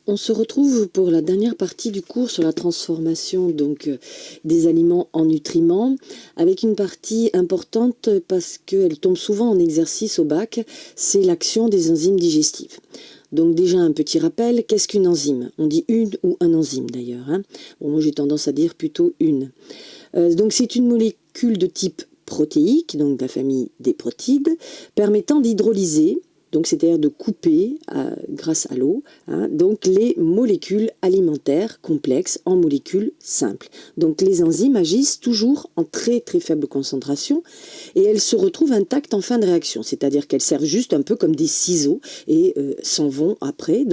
On se retrouve pour la dernière partie du cours sur la transformation des aliments en nutriments, avec une partie importante parce qu'elle tombe souvent en exercice au bac, c'est l'action des enzymes digestives. Donc déjà un petit rappel, qu'est-ce qu'une enzyme? On dit une ou un enzyme d'ailleurs. Bon, moi j'ai tendance à dire plutôt une. Donc c'est une molécule de type protéique, donc de la famille des protides, permettant d'hydrolyser, donc c'est-à-dire de couper grâce à l'eau, donc les molécules alimentaires complexes en molécules simples. Donc les enzymes agissent toujours en très très faible concentration et elles se retrouvent intactes en fin de réaction, c'est-à-dire qu'elles servent juste un peu comme des ciseaux et s'en vont après.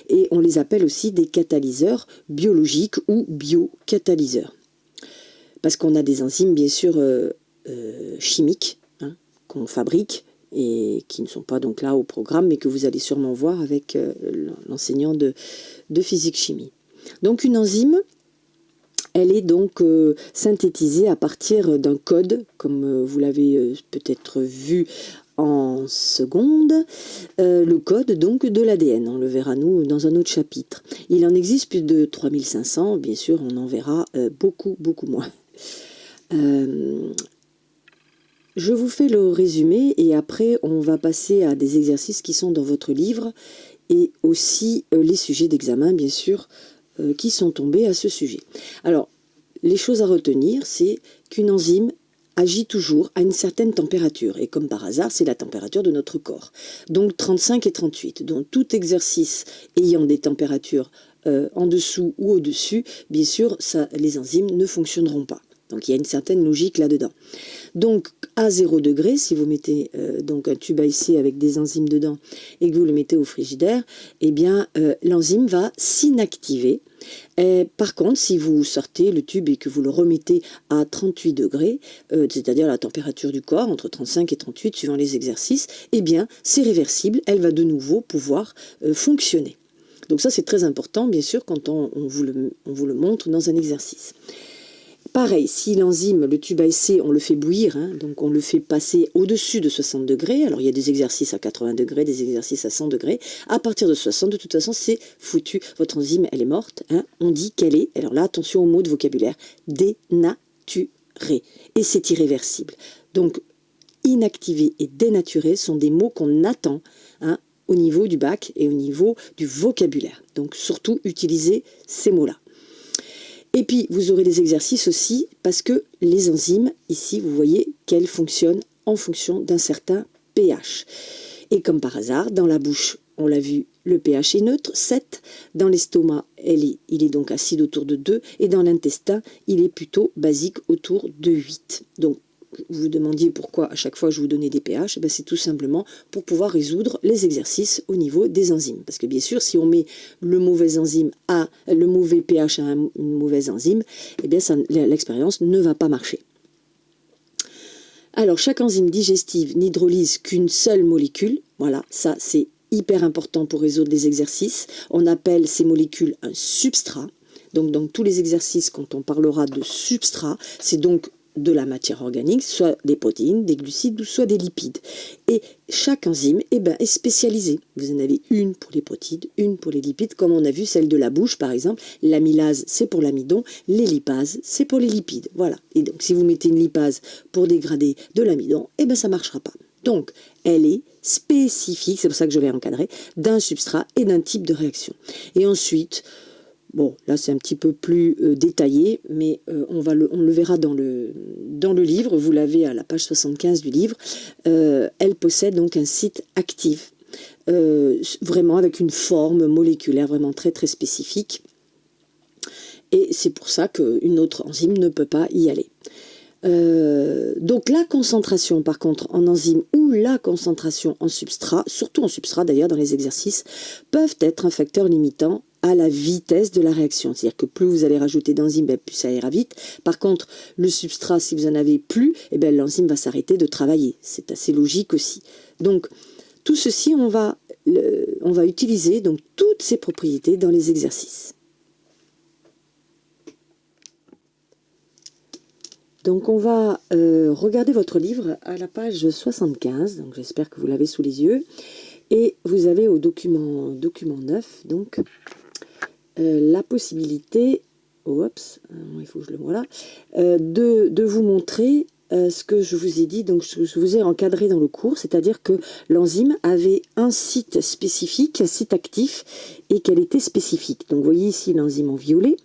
Et on les appelle aussi des catalyseurs biologiques ou biocatalyseurs. Parce qu'on a des enzymes bien sûr chimiques qu'on fabrique et qui ne sont pas donc là au programme, mais que vous allez sûrement voir avec l'enseignant de physique-chimie. Donc une enzyme, elle est donc synthétisée à partir d'un code, comme vous l'avez peut-être vu en seconde, le code donc de l'ADN. On le verra nous dans un autre chapitre. Il en existe plus de 3500, bien sûr on en verra beaucoup moins. Je vous fais le résumé et après on va passer à des exercices qui sont dans votre livre et aussi les sujets d'examen bien sûr qui sont tombés à ce sujet. Alors les choses à retenir, c'est qu'une enzyme agit toujours à une certaine température et comme par hasard c'est la température de notre corps, donc 35 et 38. Donc tout exercice ayant des températures en dessous ou au-dessus, bien sûr les enzymes ne fonctionneront pas. Donc il y a une certaine logique là-dedans. Donc à 0 degré, si vous mettez donc un tube à essai avec des enzymes dedans et que vous le mettez au frigidaire, eh bien l'enzyme va s'inactiver. Par contre, si vous sortez le tube et que vous le remettez à 38 degrés, c'est-à-dire la température du corps, entre 35 et 38 suivant les exercices, eh bien c'est réversible, elle va de nouveau pouvoir fonctionner. Donc ça c'est très important bien sûr quand on vous le montre dans un exercice. Pareil, si l'enzyme, le tube à essai, on le fait bouillir, donc on le fait passer au-dessus de 60 degrés, alors il y a des exercices à 80 degrés, des exercices à 100 degrés, à partir de 60, de toute façon, c'est foutu. Votre enzyme, elle est morte, on dit qu'elle est, alors là, attention aux mots de vocabulaire, dénaturée, et c'est irréversible. Donc, inactivé et dénaturé sont des mots qu'on attend au niveau du bac et au niveau du vocabulaire. Donc, surtout, utilisez ces mots-là. Et puis, vous aurez des exercices aussi, parce que les enzymes, ici, vous voyez qu'elles fonctionnent en fonction d'un certain pH. Et comme par hasard, dans la bouche, on l'a vu, le pH est neutre, 7. Dans l'estomac, il est donc acide autour de 2. Et dans l'intestin, il est plutôt basique autour de 8. Donc, vous vous demandiez pourquoi à chaque fois je vous donnais des pH, c'est tout simplement pour pouvoir résoudre les exercices au niveau des enzymes. Parce que bien sûr, si on met le mauvais pH à une mauvaise enzyme, l'expérience ne va pas marcher. Alors, chaque enzyme digestive n'hydrolyse qu'une seule molécule. Voilà, ça c'est hyper important pour résoudre les exercices. On appelle ces molécules un substrat. Donc, dans tous les exercices, quand on parlera de substrat, c'est donc de la matière organique, soit des protéines, des glucides ou soit des lipides. Et chaque enzyme est spécialisée. Vous en avez une pour les protéines, une pour les lipides, comme on a vu celle de la bouche par exemple. L'amylase, c'est pour l'amidon, les lipases, c'est pour les lipides. Voilà. Et donc si vous mettez une lipase pour dégrader de l'amidon, ça ne marchera pas. Donc elle est spécifique, c'est pour ça que je l'ai encadrée, d'un substrat et d'un type de réaction. Et ensuite, bon, là c'est un petit peu plus détaillé, mais on le verra dans le livre, vous l'avez à la page 75 du livre. Elle possède donc un site actif, vraiment avec une forme moléculaire vraiment très très spécifique. Et c'est pour ça qu'une autre enzyme ne peut pas y aller. Donc la concentration par contre en enzyme ou la concentration en substrat, surtout en substrat d'ailleurs dans les exercices, peuvent être un facteur limitant à la vitesse de la réaction. C'est-à-dire que plus vous allez rajouter d'enzymes, plus ça ira vite. Par contre, le substrat, si vous en avez plus, l'enzyme va s'arrêter de travailler. C'est assez logique aussi. Donc, tout ceci, on va utiliser donc toutes ces propriétés dans les exercices. Donc on va regarder votre livre à la page 75, donc j'espère que vous l'avez sous les yeux. Et vous avez au document 9, donc, la possibilité, il faut que je le vois là, de vous montrer ce que je vous ai dit, donc je vous ai encadré dans le cours, c'est-à-dire que l'enzyme avait un site spécifique, un site actif, et qu'elle était spécifique. Donc vous voyez ici l'enzyme en violet,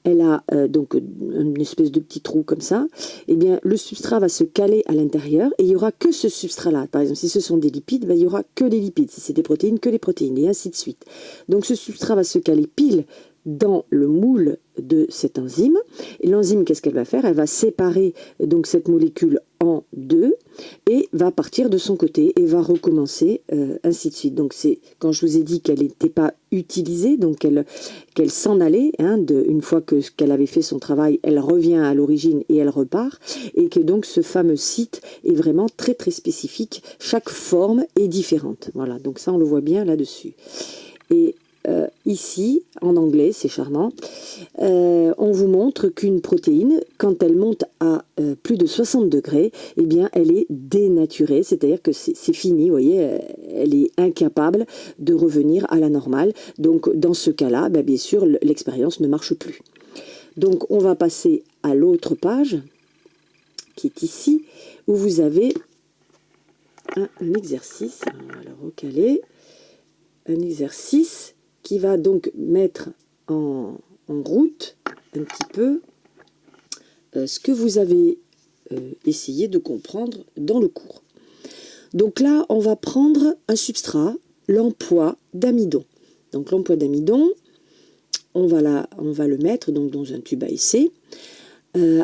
elle a donc une espèce de petit trou comme ça, et bien le substrat va se caler à l'intérieur, et il n'y aura que ce substrat-là. Par exemple, si ce sont des lipides, ben, il n'y aura que les lipides, si c'est des protéines, que les protéines, et ainsi de suite. Donc ce substrat va se caler pile dans le moule de cette enzyme, et l'enzyme, qu'est-ce qu'elle va faire? Elle va séparer donc cette molécule en deux, et va partir de son côté, et va recommencer, ainsi de suite. Donc c'est quand je vous ai dit qu'elle n'était pas utilisée, donc qu'elle s'en allait, une fois qu'elle avait fait son travail, elle revient à l'origine et elle repart, et que donc ce fameux site est vraiment très très spécifique, chaque forme est différente. Voilà, donc ça on le voit bien là-dessus. Et ici, en anglais, c'est charmant, on vous montre qu'une protéine, quand elle monte à plus de 60 degrés, eh bien, elle est dénaturée, c'est-à-dire que c'est fini, vous voyez, elle est incapable de revenir à la normale. Donc, dans ce cas-là, ben, bien sûr, l'expérience ne marche plus. Donc, on va passer à l'autre page, qui est ici, où vous avez un exercice, on va le recaler, un exercice qui va donc mettre en route un petit peu ce que vous avez essayé de comprendre dans le cours. Donc là, on va prendre un substrat, l'emploi d'amidon. Donc l'emploi d'amidon, on va le mettre donc dans un tube à essai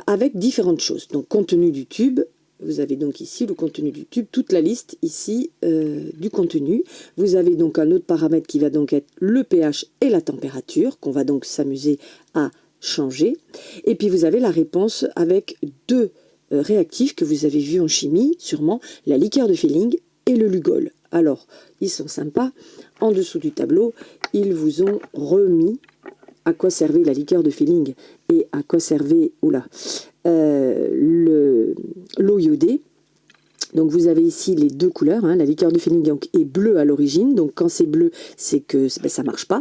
avec différentes choses. Donc contenu du tube, vous avez donc ici le contenu du tube, toute la liste ici du contenu. Vous avez donc un autre paramètre qui va donc être le pH et la température, qu'on va donc s'amuser à changer. Et puis vous avez la réponse avec deux réactifs que vous avez vus en chimie, sûrement, la liqueur de Fehling et le Lugol. Alors, ils sont sympas. En dessous du tableau, ils vous ont remis à quoi servait la liqueur de Fehling et à quoi servait l'eau iodée. Donc vous avez ici les deux couleurs, la liqueur de Fehling est bleue à l'origine, donc quand c'est bleu, c'est que ça marche pas.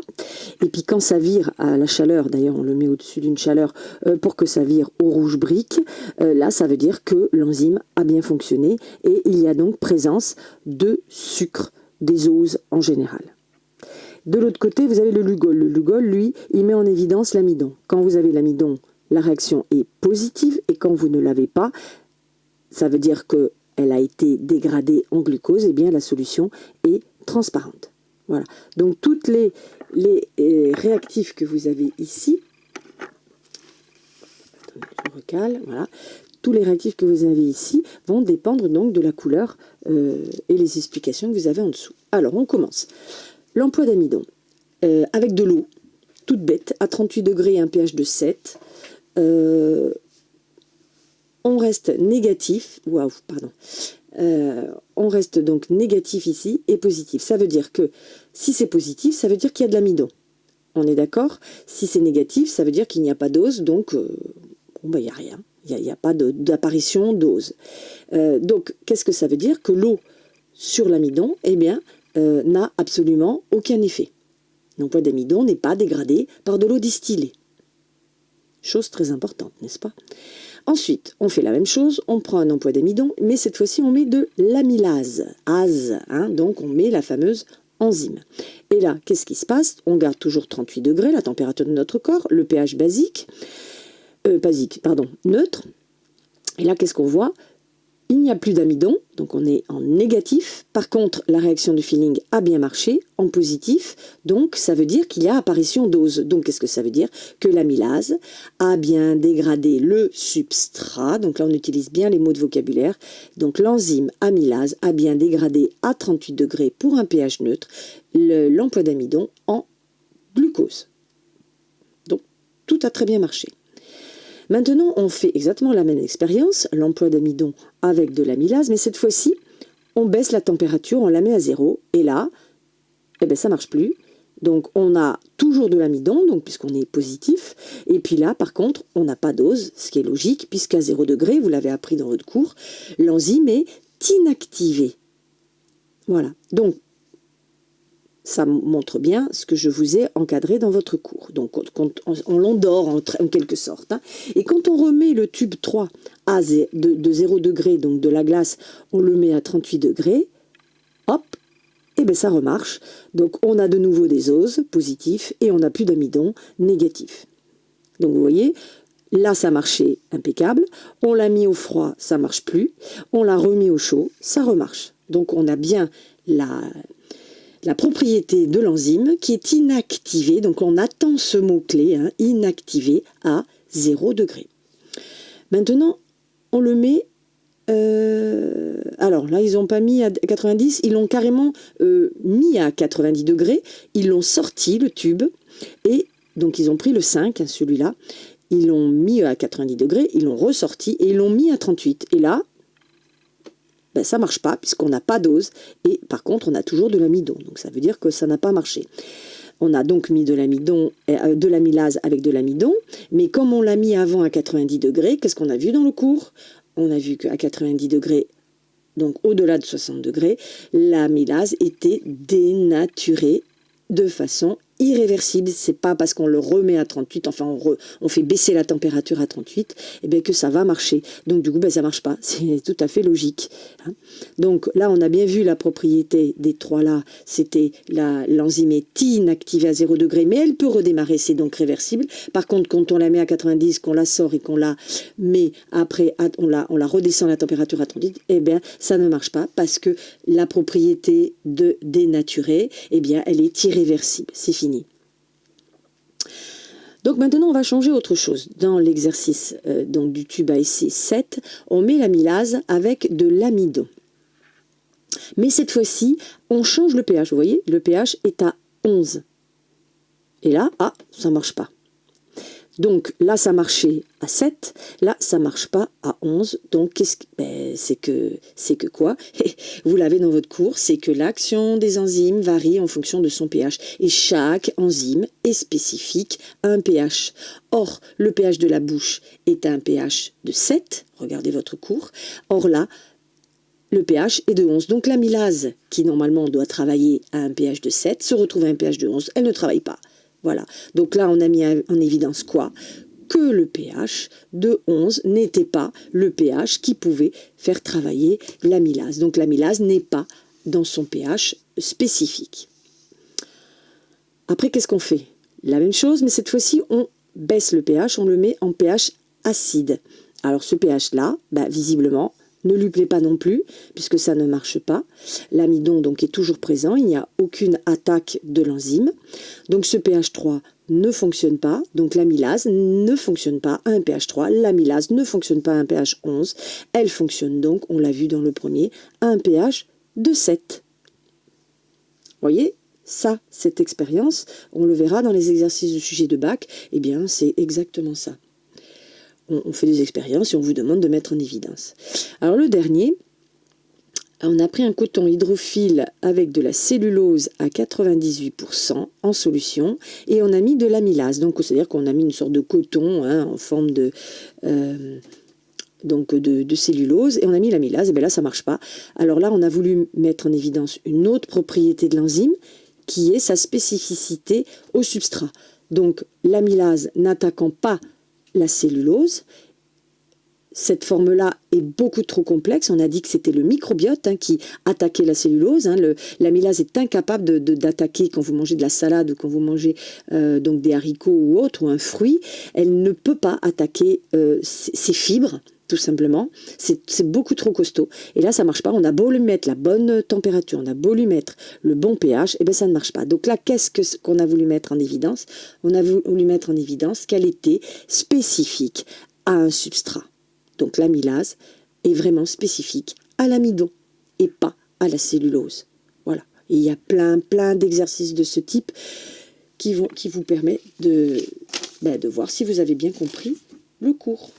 Et puis quand ça vire à la chaleur, d'ailleurs on le met au-dessus d'une chaleur pour que ça vire au rouge brique, là ça veut dire que l'enzyme a bien fonctionné et il y a donc présence de sucre, des oses en général. De l'autre côté, vous avez le Lugol. Le Lugol, lui, il met en évidence l'amidon. Quand vous avez l'amidon, la réaction est positive, et quand vous ne l'avez pas, ça veut dire qu'elle a été dégradée en glucose, et bien la solution est transparente. Voilà. Donc toutes les réactifs que vous avez ici, je recale, voilà. Tous les réactifs que vous avez ici vont dépendre donc de la couleur et les explications que vous avez en dessous. Alors on commence. L'emploi d'amidon, avec de l'eau, toute bête, à 38 degrés et un pH de 7, on reste négatif, on reste donc négatif ici et positif. Ça veut dire que si c'est positif, ça veut dire qu'il y a de l'amidon. On est d'accord? Si c'est négatif, ça veut dire qu'il n'y a pas d'ose, donc il n'y a rien. Il n'y a pas d'apparition d'ose. Donc, qu'est-ce que ça veut dire? Que l'eau sur l'amidon, eh bien, n'a absolument aucun effet. L'emploi d'amidon n'est pas dégradé par de l'eau distillée. Chose très importante, n'est-ce pas? Ensuite, on fait la même chose, on prend un emploi d'amidon, mais cette fois-ci on met de l'amylase, donc on met la fameuse enzyme. Et là, qu'est-ce qui se passe? On garde toujours 38 degrés, la température de notre corps, le pH neutre. Et là, qu'est-ce qu'on voit? Il n'y a plus d'amidon, donc on est en négatif. Par contre, la réaction de Fehling a bien marché, en positif. Donc, ça veut dire qu'il y a apparition d'ose. Donc, qu'est-ce que ça veut dire? Que l'amylase a bien dégradé le substrat. Donc là, on utilise bien les mots de vocabulaire. Donc, l'enzyme amylase a bien dégradé à 38 degrés pour un pH neutre l'emploi d'amidon en glucose. Donc, tout a très bien marché. Maintenant, on fait exactement la même expérience, l'emploi d'amidon avec de l'amylase, mais cette fois-ci, on baisse la température, on la met à 0, et là, ça ne marche plus. Donc, on a toujours de l'amidon, donc puisqu'on est positif, et puis là, par contre, on n'a pas d'ose, ce qui est logique, puisqu'à 0 degré, vous l'avez appris dans votre cours, l'enzyme est inactivée. Voilà. Donc, ça montre bien ce que je vous ai encadré dans votre cours. Donc on l'endort en quelque sorte. Hein. Et quand on remet le tube 3 de 0 degré, donc de la glace, on le met à 38 degrés, hop, et bien ça remarche. Donc on a de nouveau des oses positifs et on n'a plus d'amidon négatif. Donc vous voyez, là ça marchait impeccable, on l'a mis au froid, ça marche plus, on l'a remis au chaud, ça remarche. Donc on a bien la propriété de l'enzyme qui est inactivée, donc on attend ce mot-clé, hein, inactivé à 0 degré. Maintenant, on le met, alors là ils n'ont pas mis à 90, ils l'ont carrément mis à 90 degrés, ils l'ont sorti le tube, et donc ils ont pris le 5, hein, celui-là, ils l'ont mis à 90 degrés, ils l'ont ressorti et ils l'ont mis à 38. Et là, ben, ça ne marche pas puisqu'on n'a pas d'ose. Et par contre, on a toujours de l'amidon. Donc ça veut dire que ça n'a pas marché. On a donc mis de l'amidon, de l'amylase avec de l'amidon. Mais comme on l'a mis avant à 90 degrés, qu'est-ce qu'on a vu dans le cours? On a vu qu'à 90 degrés, donc au-delà de 60 degrés, l'amylase était dénaturée de façon irréversible. C'est pas parce qu'on le remet à 38, enfin on fait baisser la température à 38, et bien que ça va marcher. Donc du coup, ben, ça marche pas. C'est tout à fait logique. Hein. Donc là, on a bien vu la propriété des trois là. C'était l'enzyme est inactivée à 0 degré, mais elle peut redémarrer, c'est donc réversible. Par contre, quand on la met à 90, qu'on la sort et qu'on la met après, on la redescend la température à 38, eh bien ça ne marche pas parce que la propriété de dénaturer, eh bien elle est irréversible. C'est fini. Donc maintenant, on va changer autre chose. Dans l'exercice donc du tube ASC 7, on met l'amylase avec de l'amidon. Mais cette fois-ci, on change le pH. Vous voyez, le pH est à 11. Et là, ça ne marche pas. Donc là, ça marchait à 7, là, ça ne marche pas à 11. Donc, c'est que quoi? Vous l'avez dans votre cours, c'est que l'action des enzymes varie en fonction de son pH. Et chaque enzyme est spécifique à un pH. Or, le pH de la bouche est à un pH de 7. Regardez votre cours. Or là, le pH est de 11. Donc l'amylase, qui normalement doit travailler à un pH de 7, se retrouve à un pH de 11. Elle ne travaille pas. Voilà, donc là on a mis en évidence quoi? Que le pH de 11 n'était pas le pH qui pouvait faire travailler l'amylase. Donc l'amylase n'est pas dans son pH spécifique. Après, qu'est-ce qu'on fait? La même chose, mais cette fois-ci on baisse le pH, on le met en pH acide. Alors ce pH-là, visiblement, ne lui plaît pas non plus, puisque ça ne marche pas. L'amidon donc est toujours présent, il n'y a aucune attaque de l'enzyme. Donc ce pH 3 ne fonctionne pas, donc l'amylase ne fonctionne pas à un pH 3, l'amylase ne fonctionne pas à un pH 11, elle fonctionne donc, on l'a vu dans le premier, à un pH de 7. Vous voyez, ça, cette expérience, on le verra dans les exercices de sujet de bac, eh bien c'est exactement ça. On fait des expériences et on vous demande de mettre en évidence. Alors le dernier, on a pris un coton hydrophile avec de la cellulose à 98% en solution et on a mis de l'amylase. Donc c'est-à-dire qu'on a mis une sorte de coton en forme de cellulose et on a mis l'amylase. Et bien là ça marche pas. Alors là on a voulu mettre en évidence une autre propriété de l'enzyme qui est sa spécificité au substrat. Donc l'amylase n'attaquant pas la cellulose, cette forme-là est beaucoup trop complexe. On a dit que c'était le microbiote qui attaquait la cellulose. L'amylase est incapable d'attaquer quand vous mangez de la salade ou quand vous mangez donc des haricots ou autre, ou un fruit. Elle ne peut pas attaquer ces fibres, tout simplement. C'est beaucoup trop costaud. Et là, ça ne marche pas. On a beau lui mettre la bonne température, on a beau lui mettre le bon pH, et bien ça ne marche pas. Donc là, qu'est-ce qu'on a voulu mettre en évidence? On a voulu mettre en évidence qu'elle était spécifique à un substrat. Donc l'amylase est vraiment spécifique à l'amidon et pas à la cellulose. Voilà. Et il y a plein d'exercices de ce type qui vous permettent de voir si vous avez bien compris le cours.